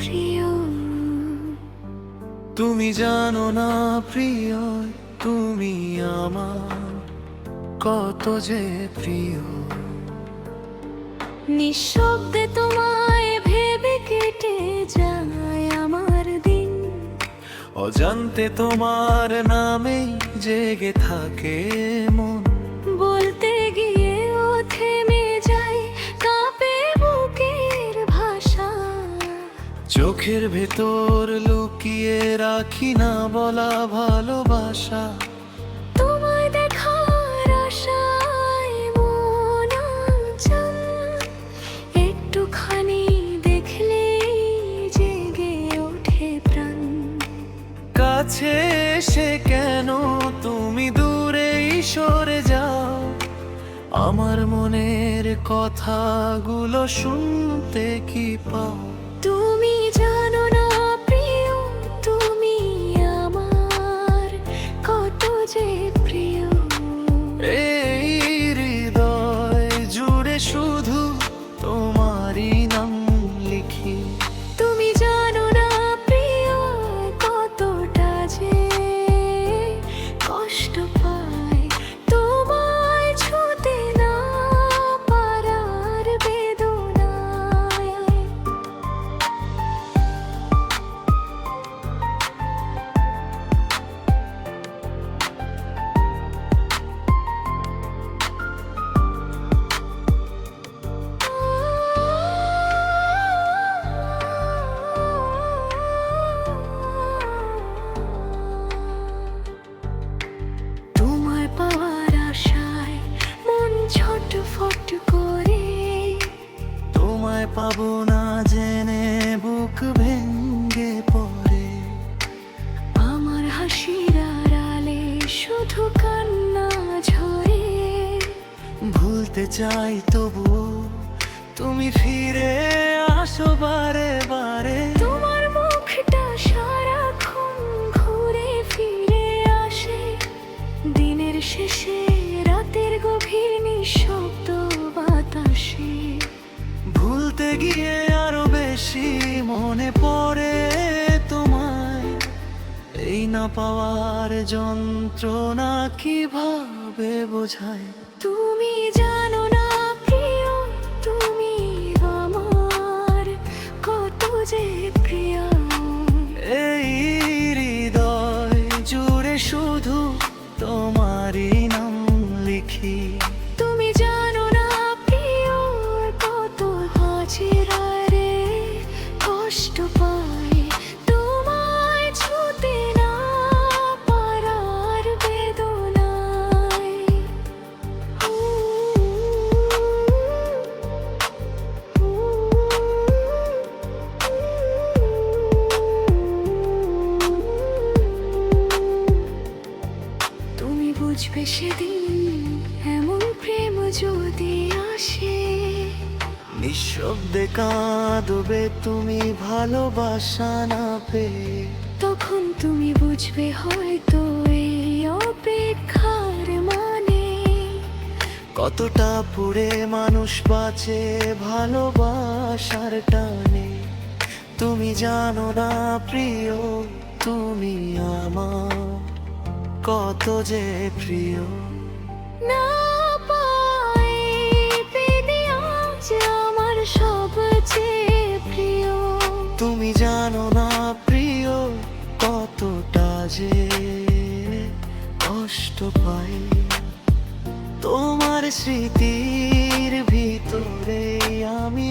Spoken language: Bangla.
প্রিয়। তুমি জানো না প্রিয়, তুমি আমার কত যে প্রিয়। নিঃশব্দে তোমায় ভেবে কেটে যায় আমার দিন, অজান্তে তোমার নামেই জেগে থাকে মন। বলতে গিয়ে ও থেমে যায়, কাঁপে বুকের ভাষা। চোখের ভেতর লুকিয়ে রাখি না বলা ভালোবাসা। তোমায় দেখার আশায় মন আঁচল, একটুখানি দেখলেই জেগে ওঠে প্রাণ। কাছে এসে কেন তুমি দূরেই সরে যাও, আমার মনের কথাগুলো শুনতে কি পাও? তুমি জানো না প্রিয়, তুমি আমার কত যে প্রিয়। এই হৃদয় জুড়ে শুধু তোমারই নাম লিখি। তুমি জানো না প্রিয়, কতটা যে কষ্ট পাই তোমায় ছুঁতে না পারার বেদনায়। তোমায় পাওয়ার আশায় মন ছটফট করে, তোমায় পাবো না জেনে বুক ভেঙে পড়ে। আমার হাসির আড়ালে শুধু কান্না ঝরে। ভুলতে চাই তবুও তুমি ফিরে আসো বারে বারে। তোমার মুখটা সারাক্ষণ ঘুরে ফিরে আসে, দিনের শেষে রাতের গভীর নিঃশব্দ বাতাসে। ভুলতে গিয়ে আরো বেশি মনে পড়ে তোমায়, এই না পাওয়ার যন্ত্রণা কিভাবে বোঝায়? তুমি জানো না প্রিয়, তুমি আমার কত যে প্রিয়। এই হৃদয় জুড়ে শুধু তোমারই নাম লিখি। তুমি জানো না প্রিয়, কত হাজারে কষ্ট পাই তোমায় ছুঁতে না পারার বেদনায়। তুমি বুঝবে সেদিন এমন প্রেম যদি আসে, নিঃশব্দে কাঁদবে তুমি ভালোবাসা না পেয়ে। তখন তুমি বুঝবে হয়তো এই অপেক্ষার মানে। কতটা পুড়ে মানুষ বাঁচে ভালোবাসার টানে। তুমি জানো না প্রিয়, তুমি আমার কত যে প্রিয়। না পাই পেতে আজ আমার সবচেয়ে প্রিয়। তুমি জানো না প্রিয়, কতটা যে কষ্ট পাই তোমার স্মৃতির ভিতরে আমি